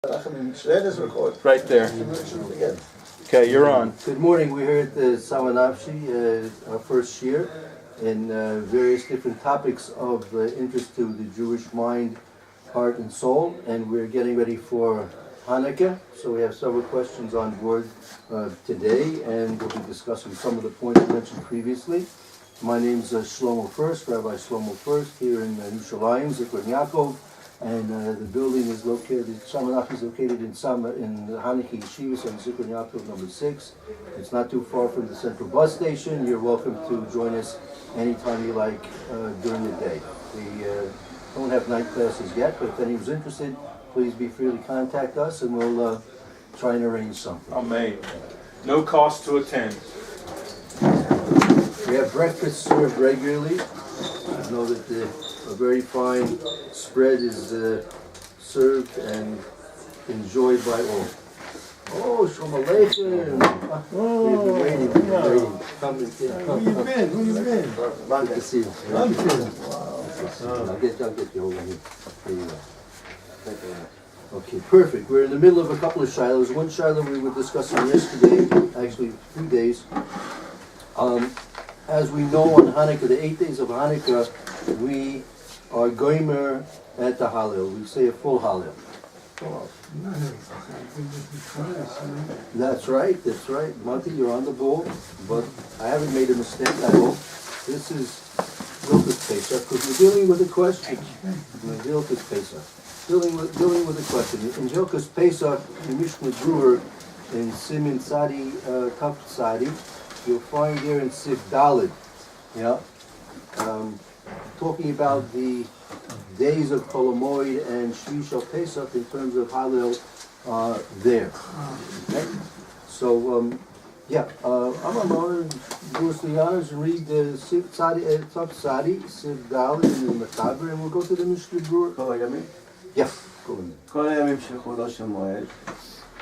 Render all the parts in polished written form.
Right there. Okay, you're on. Good morning. We're here at the Samanapshi, our first year, in various different topics of interest to the Jewish mind, heart, and soul. And we're getting ready for Hanukkah, so we have several questions on board today, and we'll be discussing some of the points mentioned previously. My name's Shlomo Furst, Rabbi Shlomo Furst, here in Yerushalayim, Zikron Yaakov. And the building is located, Samanach is located in the Hanukkah Yeshiva on Zikron Yaakov number 6. It's not too far from the central bus station. You're welcome to join us anytime you like during the day. We don't have night classes yet, but if anyone's interested, please be free to contact us and we'll try and arrange something. Amen. No cost to attend. We have breakfast served regularly. I know that a very fine spread is served and enjoyed by all. Oh, Shalom Aleichem. We've been waiting. Come and Where you been? Long to see you. London. I'll get you over here. Here you go. Okay, perfect. We're in the middle of a couple of shilohs. One shiloh we were discussing yesterday, actually 2 days. As we know, on Hanukkah, the 8 days of Hanukkah, we are goymer at the Hallel. We say a full Hallel. That's right. Monty, you're on the ball, but I haven't made a mistake, I hope. This is Hilchos Pesach, because we're dealing with a question. Hilchos Pesach. Dealing with a question. In Hilchos Pesach, the Mishna Brewer, in Simin Tzadi, Kaf Tzadi, you'll find there in Sif Dalid, talking about the days of Chol Hamoed and Shvi Shel Pesach in terms of Hallel there. Okay? So, I'm going to do us the honors and read the Sif Tzadi, Sif Dalid, and the Mechaber, and we'll go to the Mishnah Brewer. Yeah, go in.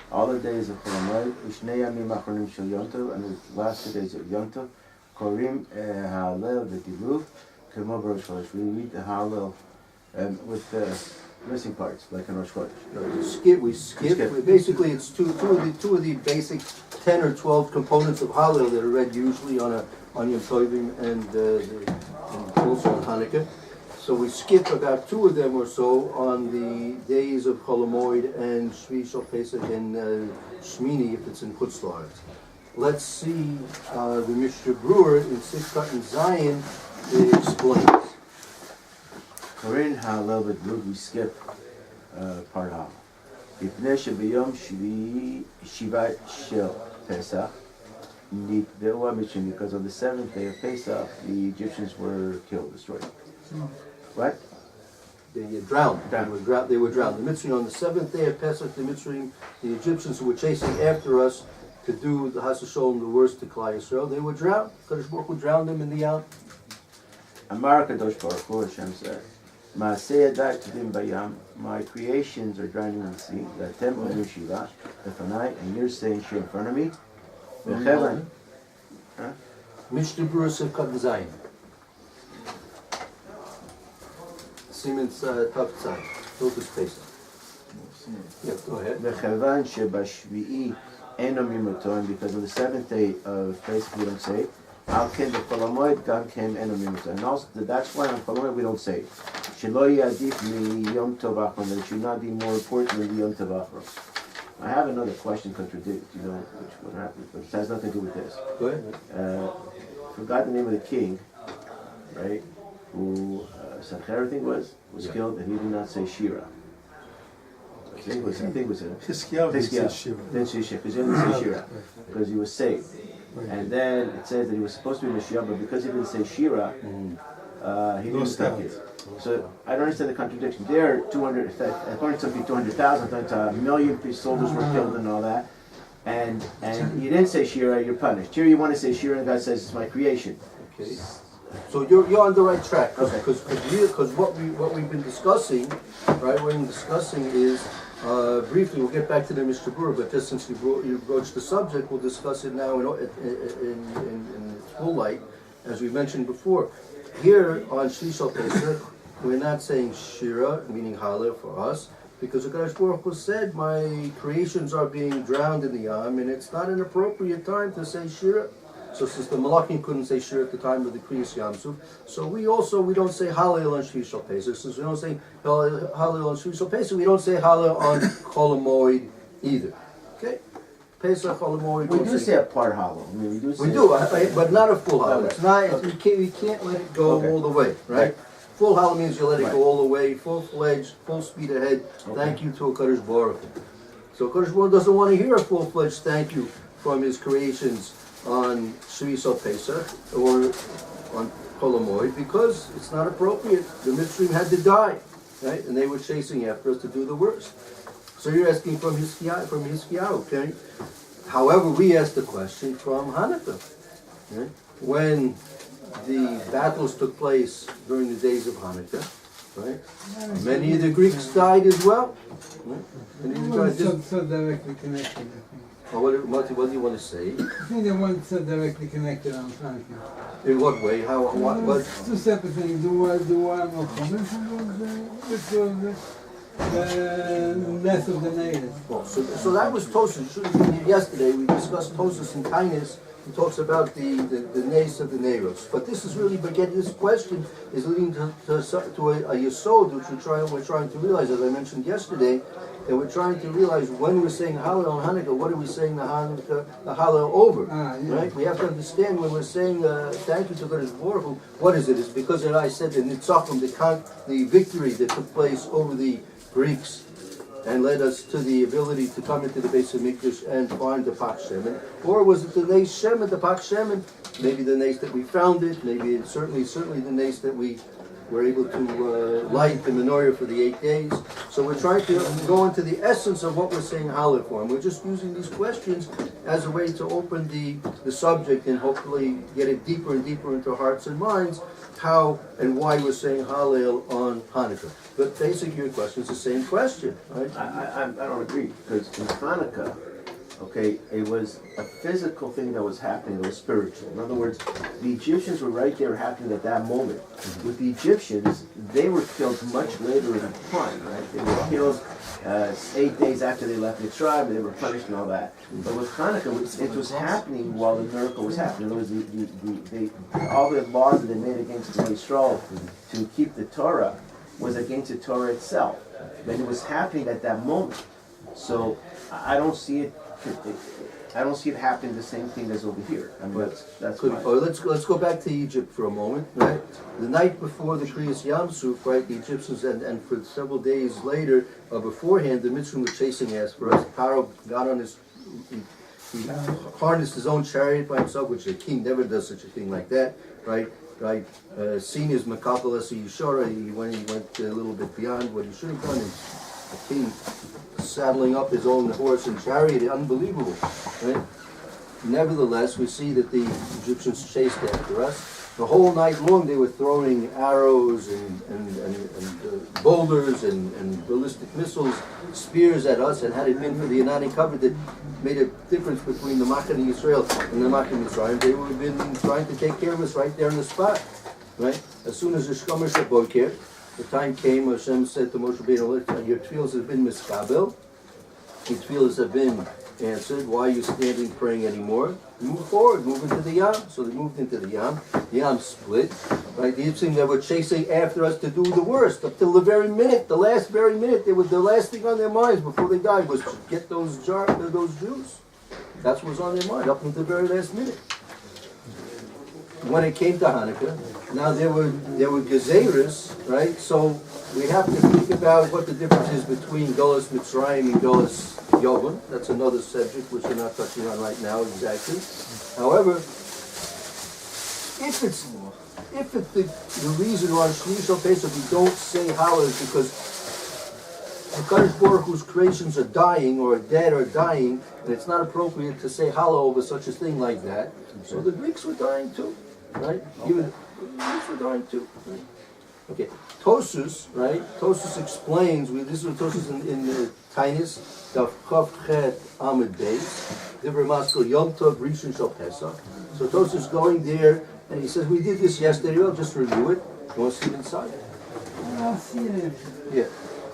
All the days of Chol Hamoed, Ushnei Yamim Achronim Shel Yom Tov, and the last 2 days of Yom Tov, Korim Hallel v'Divruf, Kemo b'Rosh Chodesh. We read the Hallel with missing parts, like in Rosh Chodesh. We skip. Basically, it's two of the basic 10 or 12 components of Hallel that are read usually on Yom Tovim and also on Hanukkah. So we skip about 2 of them or so on the days of Chol Hamoed and Shvi Shel Pesach and Shmini if it's in Chutz La'aretz. Let's see the Mishnah Brewer in Sifkat and Zion. It explains. Korin Hallel v'Divruf, we skip part Hallel. B'pnei shebiyom Shivat Shel Pesach, because on the 7th day of Pesach, the Egyptians were killed, destroyed. What? They drowned. They were drowned. The Mitzrayim on the 7th day of Pesach, the Egyptians who were chasing after us to do the Has Shalom, the worst to Klal Yisrael, they were drowned. Kadosh Baruch Hu drowned them in the Yam. Amar Kadosh Baruch Hu, Hashem said, Ma'aseh Yadai Tedim Bayam, my creations are drowning in the sea. That temple of Shiva, Lefanai, and you're saying Shir in front of me. V'chevan. Mishnah Brewer Sifkat and Zion. Siemens Tav Tzad, Hilchos Pesach. Yeah, go ahead. V'chevan shebashvi'i eno mimotoim, because on the 7th day of Pesach we don't say. Al ken b'Chol Hamoed gam ken eno mimotoim. And also that's why on Chol Hamoed we don't say. Shelo yadif mi Yom Tov Achron, that it should not be more important than the Yom Tov Achron. I have another question contradict, what happened, but it has nothing to do with this. Go ahead. Forgot the name of the king, right? Who Sancher, I think was killed, and he did not say Shira. I think it was him. Hiskiyahu didn't say Shira. Didn't say Shira, because he didn't say Shira, because he was saved. And then it says that he was supposed to be Mashiach, but because he didn't say Shira, he didn't stop it. So I don't understand the contradiction. There, 200, according to some people, 200,000, according to 1,000,000 soldiers were killed and all that. And you didn't say Shira, you're punished. Here you want to say Shira, and God says it's my creation. Okay. So you're on the right track, because what we've been discussing, right? What we've been discussing is briefly. We'll get back to the Mr. Brewer, but just since you broached the subject, we'll discuss it now in its full light, as we mentioned before. Here on Shvi Shel Pesach, we're not saying Shira, meaning Hallel for us, Because the Kadosh Baruch Hu said, my creations are being drowned in the Yam, and it's not an appropriate time to say Shira. So since the Malachim couldn't say Shira at the time of the Kriyas Yamsuf, so we don't say Hallel on Shvi Shal Pesach. Since we don't say Hallel on Shvi Shal Pesach, we don't say Hallel on Chol HaMoed either. Okay? Pesach, Chol HaMoed. We do say a part hollow. I mean, We do, but not a full Hallel. It's not. You can't let it go all the way, right? Full Hallel means you let it go all the way, full-fledged, full speed ahead. Thank you to a Kadosh Baruch Hu. So Kadosh Baruch Hu doesn't want to hear a full-fledged thank you from his creations on Shvi Shal Pesach or on Chol HaMoed because it's not appropriate. The Mitzrayim had to die, right? And they were chasing after us to do the worst. So you're asking from Hiskiyahu, okay? However, we asked the question from Hanukkah. Right? When the battles took place during the days of Hanukkah, right? Many of the Greeks died as well. Right? So directly connected. What do you want to say? I think they weren't so directly connected on Hanukkah. In what way? What? Two separate things. Do one more comments on the death of the natives. Well, so that was Tosas. Yesterday we discussed Tosas and kindness. He talks about the nace of the Neros. But this is really, this question is leading to a yesod, which we're trying to realize, as I mentioned yesterday, that we're trying to realize when we're saying Hallel on Hanukkah, what are we saying the Hallel over? Right? We have to understand when we're saying thank you to Kadosh Baruch Hu, what is it? It's because, as I said, the Nitzachim, the victory that took place over the Greeks, and led us to the ability to come into the Beis Hamikdash and find the Pak Shemen? Or was it the Nes Shemen, the Pak Shemen? Maybe the Nes that we found it, maybe it's certainly the Nes that we were able to light the menorah for the 8 days. So we're trying to go into the essence of what we're saying Hallel for, and we're just using these questions as a way to open the subject and hopefully get it deeper and deeper into our hearts and minds, how and why we're saying Hallel on Hanukkah. But basically your question is the same question, right? I don't agree, because in Hanukkah, okay, it was a physical thing that was happening, it was spiritual. In other words, the Egyptians were right there happening at that moment. With the Egyptians, they were killed much later in time, right? They were killed 8 days after they left Mitzrayim, they were punished and all that. But with Hanukkah, it was happening while the miracle was happening. In other words, all the laws that they made against the Yisrael to keep the Torah was against the Torah itself. But it was happening at that moment. So I don't see it happening the same thing as over here. I mean, that's let's go back to Egypt for a moment, right? The night before the Kriyas Yamsuf, right, the Egyptians and for several days later, beforehand, the Mitzrayim were chasing after us. Pharaoh got on he harnessed his own chariot by himself, which a king never does such a thing like that, right? Seen his Makapal as a Yishara, he went a little bit beyond what he should have done. The king saddling up his own horse and chariot, unbelievable, right? Nevertheless, we see that the Egyptians chased after us. The whole night long they were throwing arrows and boulders and ballistic missiles, spears at us, and had it been for the Inani cover that made a difference between the Machane Yisrael and the Machane Mitzrayim, they would have been trying to take care of us right there on the spot, right? As soon as the Shkomer Shaboker, the time came, Hashem said to Moshe Rabbeinu, your tefillos have been miskabel, your tefillos have been answered, why are you standing praying anymore? Move forward, move into the Yam. So they moved into the Yam split, right? The Yipsim that were chasing after us to do the worst, up till the very minute, the last very minute, the last thing on their minds before they died was to get those Jews. That's what was on their mind, up until the very last minute. When it came to Hanukkah, now there were Gezeirus, right? So we have to think about what the difference is between Golas Mitzrayim and Golas Yavon. That's another subject which we're not touching on right now exactly. However, if the reason on Shvi Shal Pesach we don't say Hallel is because HaKadosh Baruch Hu's creations are dying or dead or dying, and it's not appropriate to say Hallel over such a thing like that. So the Greeks were dying too, right? Even the Greeks were dying too. Right? Okay, Tosus, right? Tosus explains. This is Tosus in the Tainis, Daf Chav Chet Amud Beis, Divrei Maskil Yom Tov Rishon Shal Pesach. So Tosus going there, and he says, we did this yesterday. I'll just review it. You want to see it inside? I'll see it. Yeah.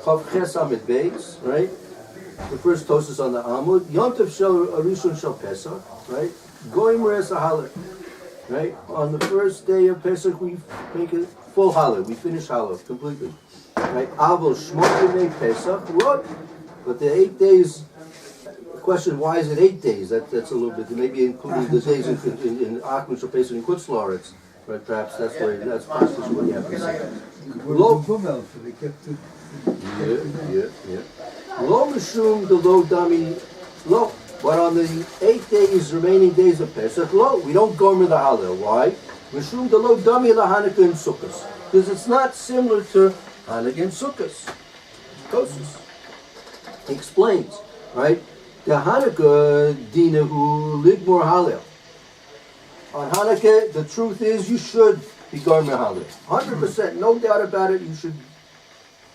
Chav Ches Amid Beis, right? The first Tosas on the Amud. Yontif Shel Arishon Shel Pesach, right? Goimer Es HaHaler, right? On the first day of Pesach, we make a full Haler. We finish Haler completely, right? Avol Shmot Pesach, what? But the 8 days. Question: why is it 8 days? That's a little bit. Maybe including the days in Achman Shel Pesach and Kutz La'aretz. Right? Perhaps that's why. That's possibly what you have to say. Lo mishum the lo dami lo. But on the 8 days, remaining days of Pesach, lo, we don't gomer the halal. Why? Mishum the lo dami la Hanukkah and Sukkot, because it's not similar to Hanukkah and Sukkot. Tosus. He explains, right? The Hanukkah dinahu ligmor halal. On Hanukkah, the truth is you should be gomer halal. 100%, no doubt about it. You should.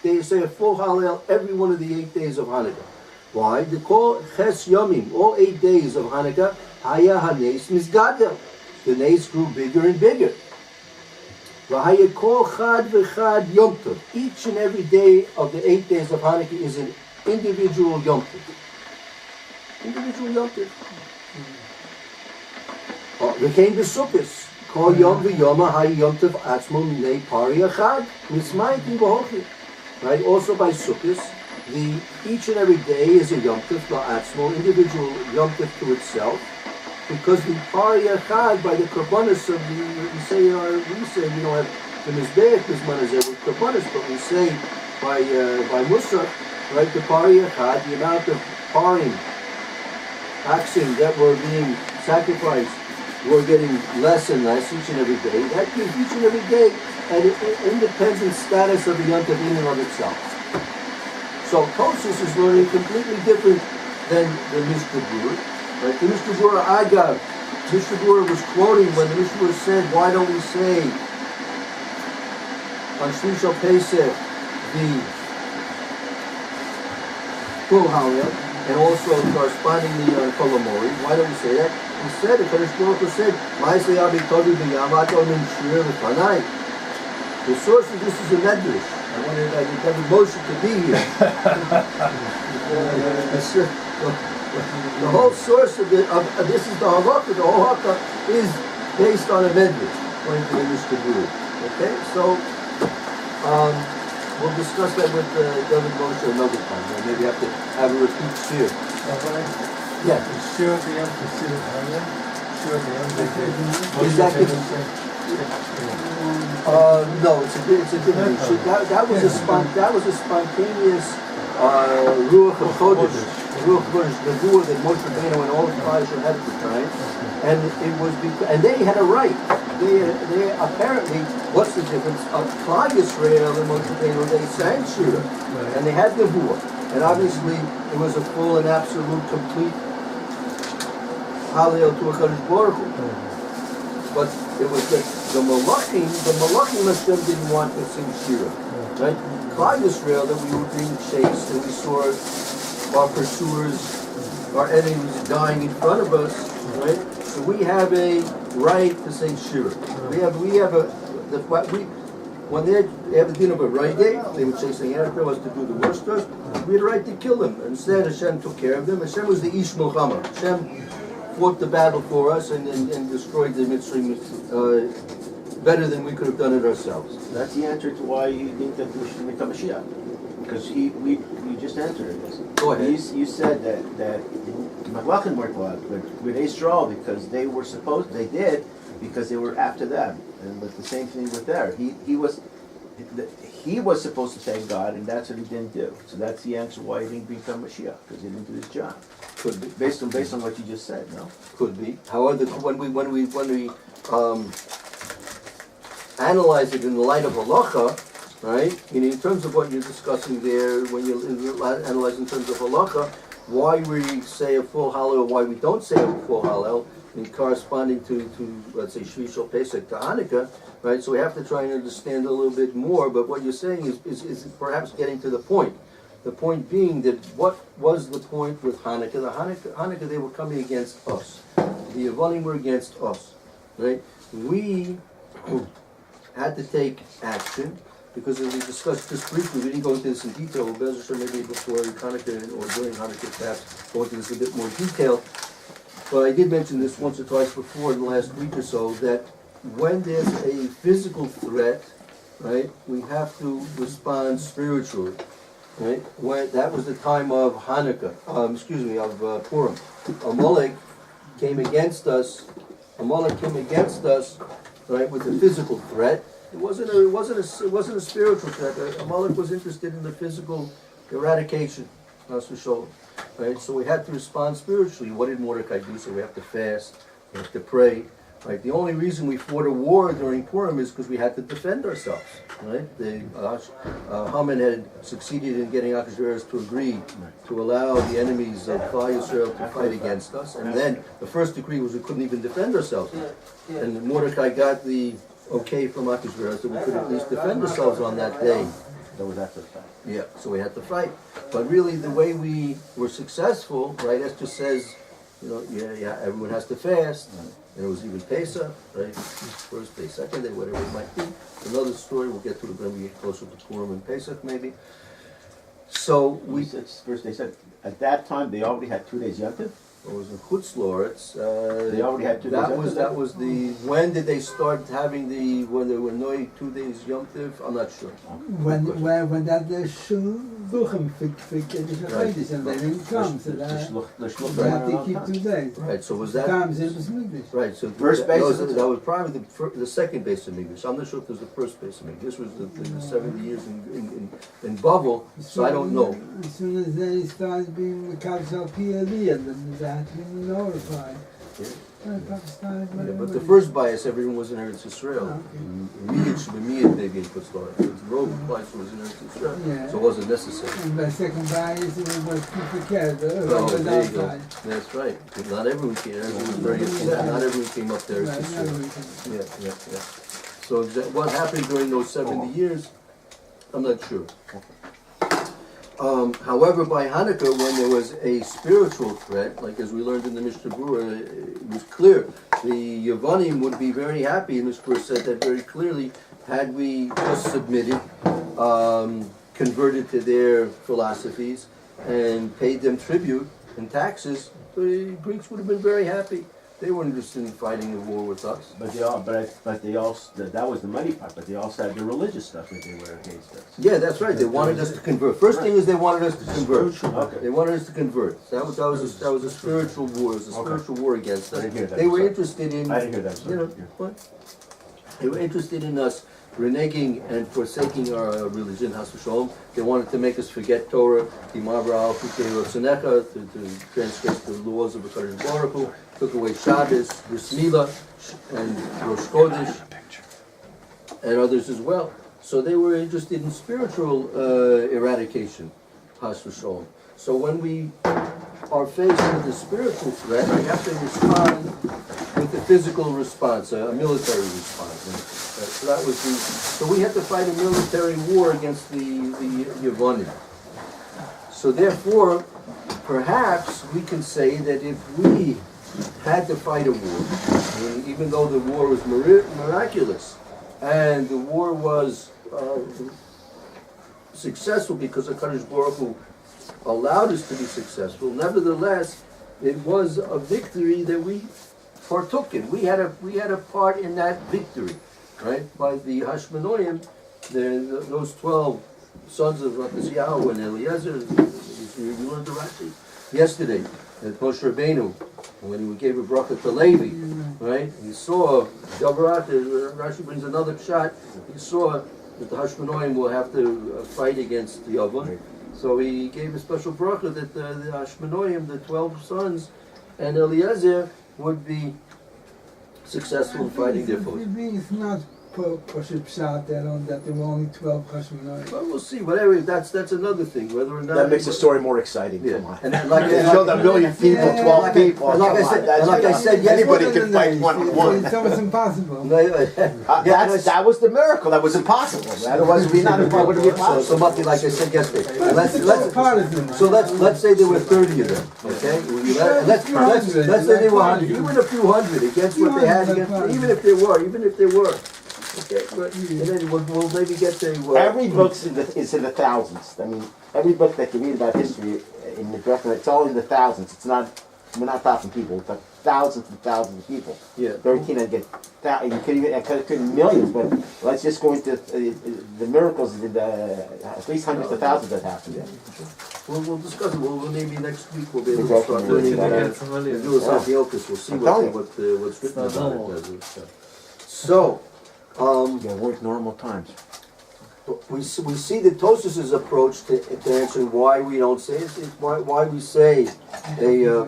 They say a full halal every one of the 8 days of Hanukkah. Why? They call ches yomim, all 8 days of Hanukkah, haya hanes misgadel. The nace grew bigger and bigger. V'haya kol chad v'chad yom tov. Each and every day of the 8 days of Hanukkah is an individual yom tov. Individual yom tov. V'kein b'sukkos. Kol yom v'yoma haya yom tov atzmo minei pari achad. Mismayit v'hochi. Right? Also by Sukkot, each and every day is a Yom Tov, la'atzmo, individual Yom Tov to itself, because the Pari Echad, by the Karbonis of we say we don't have the Mizbeach Mizmanazeh with Karbonis, but we say by Musaf, right, the Pari Echad, the amount of parim, oxen that were being sacrificed, were getting less and less each and every day. That gives each and every day an independent status of the Yom Tov in and of itself. So Tosus is learning completely different than the Mishna Berurah. Right? The Mishna Berurah Agav, Mishna Berurah was quoting when the Mishna Berurah said, why don't we say on Shvi Shel Pesach the full Halal, and also correspondingly on Kol HaMoed, why don't we say that? He said, the Kadosh Baruch Hu said, Ma'aseh Abi Tovi B'Yam Ato Min Shir V'Fanai. The source of this is a medrash. I wanted David Moshe to be here. The whole source of this is the halakha. The whole halakha is based on a medrash, according to the Mishna Berurah. Okay, so we'll discuss that with David Moshe another time. Maybe have to have a repeat shir. Yeah. Sure, the emphasis no, it's a different issue. That was a spontaneous ruach hakodesh, the vua that Moshe Rabbeinu and all the fathers had at the time, and it was and they had a right. They apparently, what's the difference? Klal Yisrael and Moshe Rabbeinu, they sang shira, and they had the vua, and obviously it was a full and absolute, complete halal to HaKadosh Baruch Hu. But it was the Malachim Hashem didn't want to sing Shira. Right? Klal Yisrael, that we were being chased and we saw our pursuers, our enemies dying in front of us, right? So we have a right to sing Shira. When they have the din of a right day, they were chasing after us to do the worst to us, we had a right to kill them. Instead, Hashem took care of them. Hashem was the Ish Milchama. Hashem fought the battle for us and destroyed the Mitzrayim better than we could have done it ourselves. That's the answer to why you think that we should become a Shia. Because we just answered this. Go ahead. You said that Malachim weren't allowed with Israel because they did because they were after them. And with the same thing with there. He was supposed to thank God, and that's what he didn't do. So that's the answer why he didn't become Mashiach, because he didn't do his job. Could be based on what you just said. No, could be. However, when we analyze it in the light of halacha, right? In terms of what you're discussing there, when you analyze in terms of halacha, why we say a full halal, or why we don't say a full halal, in corresponding to let's say Shvi Shel Pesach to Hanukkah, right? So we have to try and understand a little bit more. But what you're saying is perhaps getting to the point. The point being that what was the point with Hanukkah? The Hanukkah, they were coming against us. The Yavanim were against us, right? We had to take action because as we discussed just briefly, we didn't go into this in detail, Bez Hashem, maybe before Hanukkah or during Hanukkah, perhaps go into this in a bit more detail. But I did mention this once or twice before in the last week or so, that when there's a physical threat, right, we have to respond spiritually, right? When that was the time of Hanukkah, of Purim. Amalek came against us, right, with a physical threat. It wasn't a spiritual threat. Amalek was interested in the physical eradication, right? So we had to respond spiritually. What did Mordecai do? So we have to fast, we have to pray. Right. The only reason we fought a war during Purim is because we had to defend ourselves. Right. Haman had succeeded in getting Achashverosh to agree to allow the enemies of Israel to fight against us, and then the first decree was we couldn't even defend ourselves. And Mordecai got the okay from Achashverosh that we could at least defend ourselves on that day. So we had to fight. Yeah. So we had to fight. But really, the way we were successful, right? Esther says, everyone has to fast. And it was even Pesach, right? First day, second day, whatever it might be. Another story, we'll get to it when we get closer to Purim and Pesach, maybe. So we said, first they said, at that time they already had 2 days Yom Tov? It was in Chutz La'aretz. They already had 2 days Yom Tov? That was the, when did they start having when there were no 2 days Yom Tov? I'm not sure. When that the shluchim for and they didn't come, so they had to keep 2 days. Right, so was that... Times it was English. Right, so first base that was probably the second base of English. I'm not sure if it was the first base of English. This was the 70 years in Bavel, so I don't know. As soon as they started being the Kavshal PLE, then they had to be notified. But the first bias, everyone was in Eretz Yisrael. Miyad maybe in Chutz La'aretz. The road bias was in Eretz Yisrael, so it wasn't necessary. And the second bias, it was people cared. There you go. That's right. Not everyone came. Everyone was very upset. Not everyone came up there. Yeah. So what happened during those 70 years, I'm not sure. However, by Hanukkah, when there was a spiritual threat, like as we learned in the Mishna Berurah, it was clear. The Yevanim would be very happy, and Mishna Berurah said that very clearly, had we just submitted, converted to their philosophies, and paid them tribute and taxes, the Greeks would have been very happy. They weren't interested in fighting a war with us. But they also that was the money part. But they also had the religious stuff that they were against us. Yeah, that's right. They wanted us to convert. First thing is they wanted us to convert. Okay. They wanted us to convert. That was a spiritual war. It was a spiritual war against us. I didn't hear that. They were interested in. I didn't hear that. What? They were interested in us reneging and forsaking our religion, Has V'Sholom. They wanted to make us forget Torah, to transgress the laws of the Kadosh Baruch Hu, took away Shabbos, Bris Milah, and Rosh Chodesh, and others as well. So they were interested in spiritual eradication, Has V'Sholom. So when we are faced with a spiritual threat, we have to respond with a physical response, a military response. So we had to fight a military war against the Yevanim. So therefore, perhaps we can say that if we had to fight a war, even though the war was miraculous, and the war was successful because the Kadosh Baruch Hu allowed us to be successful, nevertheless, it was a victory that we partook in. We had a part in that victory. Right, by the Hashmonaim, those 12 sons of Yahweh and Eliezer. You learned the Rashi yesterday at Moshe Rabbeinu when he gave a bracha to Levi. Right, he saw Rashi brings another shot. He saw that the Hashmonaim will have to fight against the Yavon. So he gave a special bracha that the Hashmonaim, the 12 sons, and Eliezer would be successful in fighting their foes. It's not Pshat that there were only 12 Hashmonaim. Well, we'll see. Whatever. That's another thing. Whether or not that makes the story more exciting. Yeah. Come on. And then, like killed a million people, 12 people. Like I said, anybody can fight one. That was impossible. That was the miracle. That was impossible. Otherwise, it would not be possible. So like I said yesterday. Let's say there were 30 of them. Okay. Let's say they were 100. Even a few hundred against what they had. Even if there were. Okay, good. And then we'll maybe get to... Every book's is in the thousands. I mean, every book that you read about history in the Drefner, it's all in the thousands. It's not, we're not talking people, it's like thousands and thousands of people. Yeah. 13, I get, you could even, I could millions, but let's just go into the miracles, at least hundreds of thousands that happened. Yeah. We'll discuss it. We'll maybe next week we'll be able to start learning that. We'll do something else. We'll see what's written about it. So, Yeah, weren't normal times. we see the Tosfos' approach to answering why we don't say it, why we say a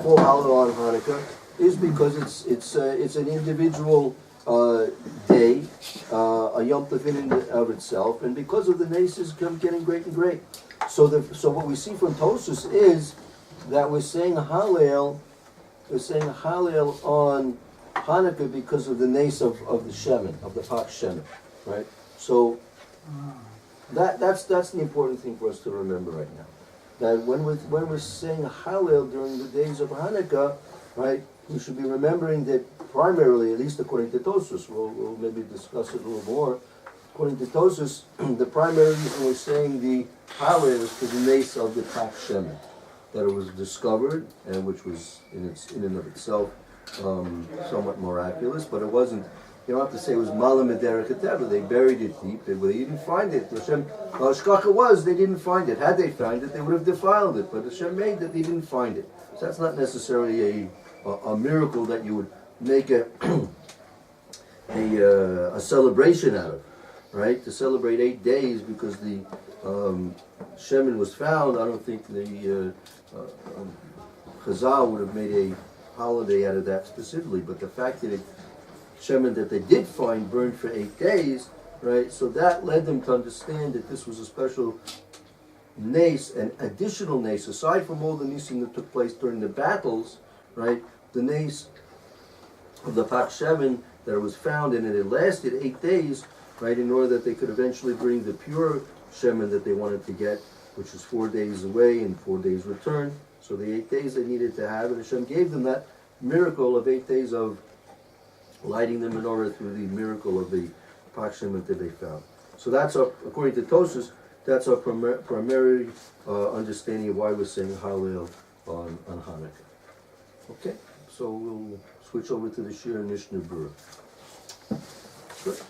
full holiday on Hanukkah is because it's an individual day, a Yom Tov in and of itself, and because of the naces getting great and great. So what we see from Tosfos is that we're saying Hallel on Hanukkah because of the nace of the Shemin, of the Pak Shemin, right? So that's the important thing for us to remember right now. That when we're saying Hallel during the days of Hanukkah, right, we should be remembering that primarily, at least according to Tosfos, we'll maybe discuss it a little more. According to Tosfos, the primary reason we're saying the Hallel is for the nace of the Pak Shemin, that it was discovered and which was in and of itself somewhat miraculous, but it wasn't. You don't have to say it was Malam Ederekateva. They buried it deep. They didn't find it. Hashem, Hashkacha was they didn't find it. Had they found it, they would have defiled it. But Hashem made that they didn't find it. So that's not necessarily a miracle that you would make a celebration out of, right? To celebrate 8 days because the Shemin was found. I don't think the Chazal would have made a holiday out of that specifically. But the fact that Shemin that they did find burned for 8 days, right? So that led them to understand that this was a special nace, an additional nace, aside from all the nisim that took place during the battles, right? The nace of the Pak Shemin that it was found and it lasted 8 days, right? In order that they could eventually bring the pure Shemin that they wanted to get, which was 4 days away and 4 days return. So the 8 days they needed to have, and Hashem gave them that miracle of 8 days of lighting the menorah through the miracle of the Pak Shemin that they found. So that's our, according to Tosfos, that's our primary understanding of why we're saying Hallel on Hanukkah. Okay, so we'll switch over to the Shir and Mishna Berurah. Good.